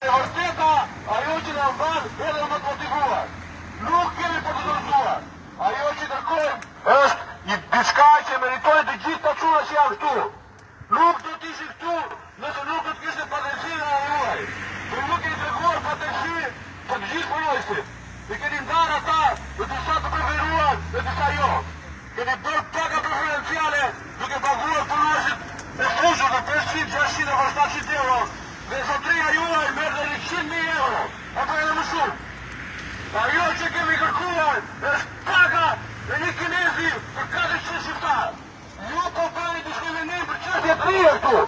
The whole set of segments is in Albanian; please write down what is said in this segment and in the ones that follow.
Vërteta, ajo që në mban edhe më të motivuar. Nuk kemi për të dorëzuar. Ajo që kërkojmë është një diçka që meritojnë të gjithë të çuna që janë këtu. Nuk do të ishin këtu nëse nuk do të kishte patensinë e juaj. Por nuk keni treguar patensi për të gjithë punojësit. I keni ndarë ata dhe disa të preferuar dhe disa jo. Keni bërë paka preferenciale duke paguar punojësit e fushur në 500, 600 e 700 euro. Dhe zotria juaj merr deri 100.000 euro, apo edhe më shumë. Ajo që kemi kërkuar është paga e një kinezi për 400 shqiptarë. Ju po bëni diskriminim për çështje të rria këtu.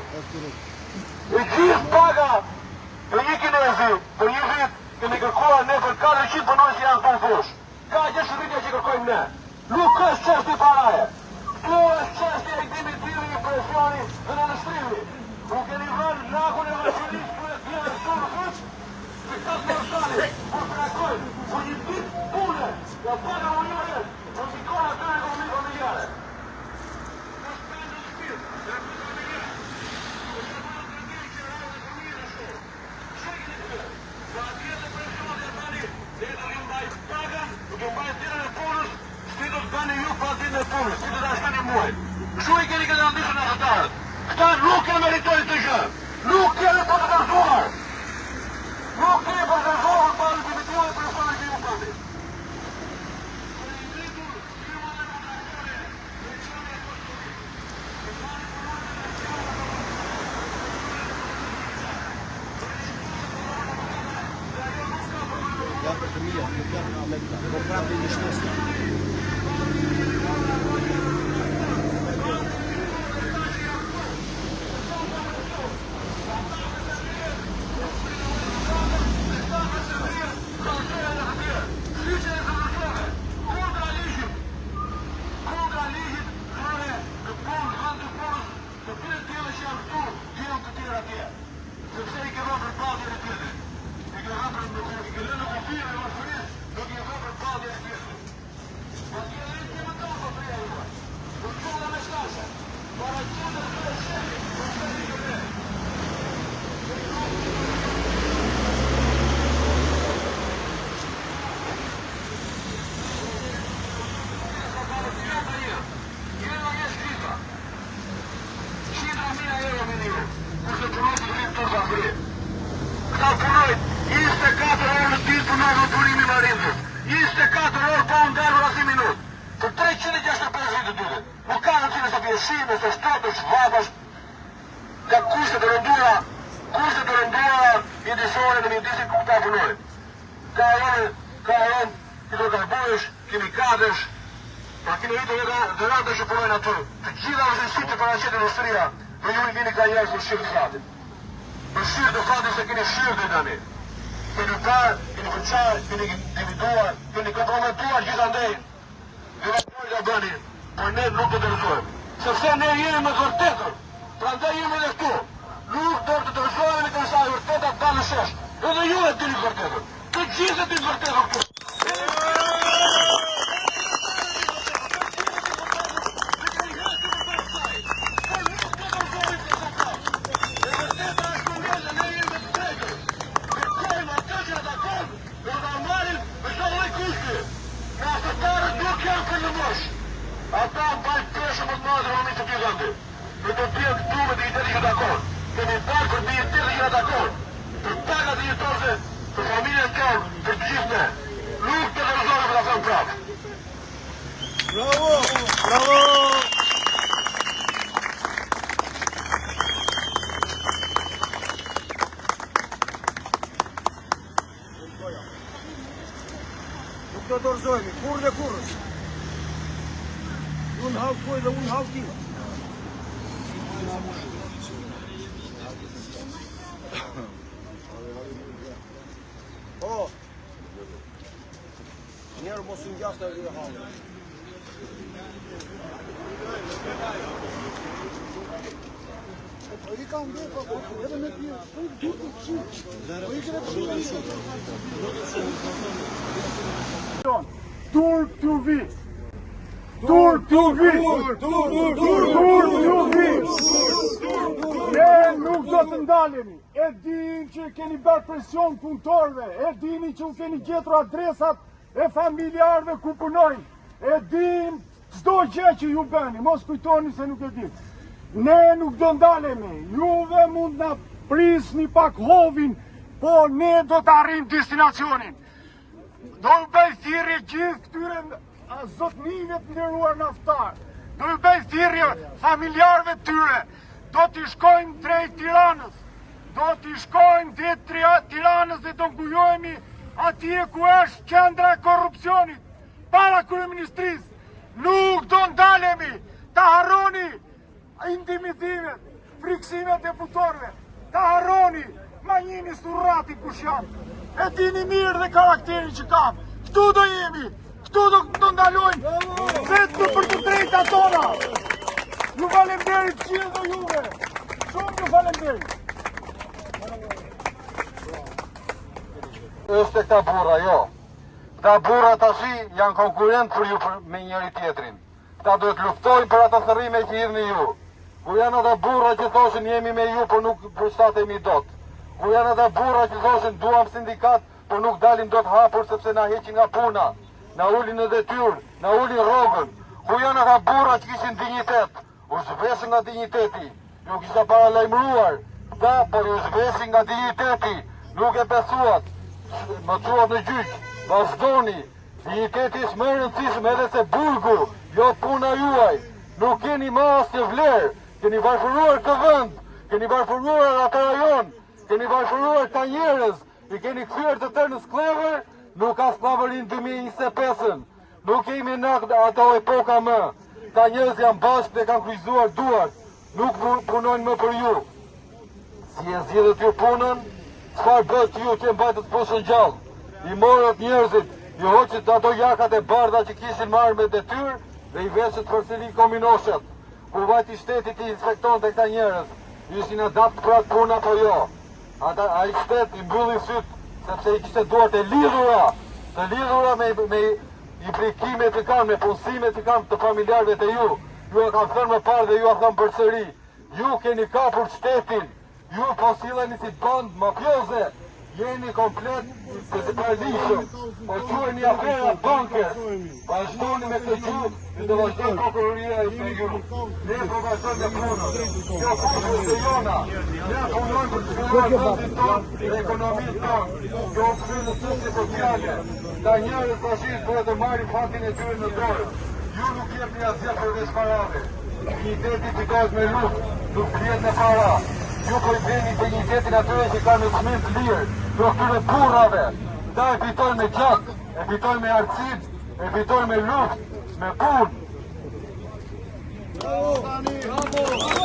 E gjithë paga e një kinezi për një vit kemi kërkuar ne për 400 punojës që janë këtu në fushë. Ka gjë shërbime që kërkojmë ne. Nuk është çështje paraje. Këtu është çështje e dimitimi, një presioni dhe në nështrimi. Nuk keni vënë lakun e vazhdimisë për e tjera e shumë fuq, që këta të mërshani, por trakojnë, për një ditë pune, nga paga unjore, për mikon atë ekonomi familjare. Në shpendë në shpirë, e për familjarë, për që përë të ndërgjë që rrë dhe fëmijë në shumë. Shekin e të për atje të presioni e tani, dhe do ju mbaj paga, do ju mbaj tjera e punës, si do të bani ju pa tjera e punës, si do të ashtani muaj. Shu i keni këtë ndishën e këtarët. Këta nuk e meritojnë të gjë, nuk kemi për të dërzuar. Nuk kemi për të dërzuar për të dimitimin e personit që ju pati. Ja për të mija, nuk janë në Amerika, po prapë një shtesë. Këta punojt 24 orë në ditë punojnë në punimi marimës. 24 orë pa unë dalë rasi minut. Për 365 vitë të dyre. Nuk ka në cilës të pjeshime, së shtotë, shvapash, nga kushtet të rëndura mjedisore në mjedisin ku këta punojnë. Ka aronë, hidrokarburesh, kimikadesh, pra kemi rritë dhe randë që punojnë aty. Të gjitha vëzësit që paraqetin në shtëria, për ju i vini ka jashtë për shirë të fatit. Për shirë të fatit se keni shirë të tani. Keni parë, keni përqarë, keni individuar, keni komprometuar gjithandej. Dhe të bëni, por ne nuk të dërëzojmë. Sepse ne jemi me vërtetër, prandaj jemi dhe këtu. Nuk do të dërëzojmë në kësaj vërtetat ta në shesh. Edhe ju e dini vërtetër. Të gjithë e dini vërtetër këtu. Ata mbajt preshë më të madhe në omisë të gigante. Me të tjetë këtu me dijetet që dakon. Kemi dalë për dijetet që dakon. Për paga dijetorëse, për familjen tonë, për të gjithë ne. Nuk të dërëzore për të thëmë prapë. Bravo! Bravo! Nuk të dorëzojmi, kur dhe kurës. Unë halë koj dhe unë halë ti. Po, njerë mos unë gjaftë e dhe halë. I kam dhe, edhe me pjë, i kene të shumë. Tur to vi! Tur to vi! Tur to vi! Ne nuk do të ndalemi. E din që keni bërë presion punëtorëve, e dini që u keni gjetur adresat e familjarëve ku punojnë. E din çdo gjë që ju bëni, mos kujtoni se nuk e din. Ne nuk do ndalemi. Juve mund na prisni pak hovin, po ne do të arrijmë destinacionin. Do u bëj thirrje gjithë këtyre zotënive të nderuar naftar. Do u bëj thirrje familjarëve të tyre. Do t'i shkojmë drejt Tiranës. Do t'i shkojmë drejt Tiranës dhe do ngujohemi atje ku është qendra e korrupsionit, para kryeministrisë. Nuk do ndalemi. Ta harroni intimidimet, friksimet e putorëve. Ta harroni Manjini Surrati kush janë. E dini mirë dhe karakterin që kam. Këtu do jemi. Këtu do ndalojmë. Vetëm për të drejtat tona. Ju falenderit gjithë dhe juve. Shumë ju falenderit. Është e këta burra, jo. Këta burra tashi janë konkurent për ju me njëri tjetrin. Këta duhet luftojnë për ata thërrime që hidhni ju. Kur janë ata burra që thoshin jemi me ju, por nuk përshtatemi dot. Kur janë ata burra që thoshin duam sindikat, por nuk dalin dot hapur sepse na heqin nga puna. Na ulin në detyrë, na ulin rrogën. Kur janë ata burra që kishin dinjitet, u zhvesin nga dinjiteti. Ju kisha paralajmëruar, këta por u zhvesin nga dinjiteti. Nuk e besuat. Më thuat në gjyq, vazhdoni. Dinjiteti është më e rëndësishëm edhe se burgu, jo puna juaj. Nuk keni më asnjë vlerë. Keni varfëruar këtë vend, keni varfëruar atë rajon, keni varfëruar këta njerëz, i keni kthyer të tërë në sklever, nuk ka sklavërin 2025-ën. Nuk kemi në ato epoka më. Këta njerëz janë bashkë dhe kanë kryqëzuar duart. Nuk punojnë më për ju. Si e zgjidhët ju punën, çfarë bët ju që mbajtët fushën gjallë? I morët njerëzit, i hoqët ato jakat e bardha që kishin marrë me detyrë dhe i veshët përsëri kominoshet. Kur vajti shtetit i inspekton të këta njerëz, ishin adapt për atë puna po jo. A i shtet i mbylli sytë, sepse i kishte duart e lidhura me implikime që kanë, me punësime që kanë të familjarëve të ju. Ju e kanë thënë më parë dhe ju e thënë përsëri. Ju keni kapur shtetin, ju po silleni si band mafioze, jeni komplet se të parlishëm, po quajni afera bankës, vazhdoni me këtë gjuhë, ju do vazhdojnë prokuroria e me ju. Ne po vazhdojnë me punën, kjo punë është e jona, ne punojnë për të zhvilluar vendin tonë dhe ekonominë tonë, kjo punë në çështje sociale. Ta njerëz tash duhet të marrin fatin e tyre në dorë. Ju nuk jepni asgjë përveç parave. Digniteti fitohet me luftë, nuk blihet me para. Ju po i bëni dignitetin atyre që kanë në çmim të lirë, për këtyre burrave. Ta e fitojnë me gjak, e fitojnë me arsit, e fitojnë me luftë, me punë. Bravo!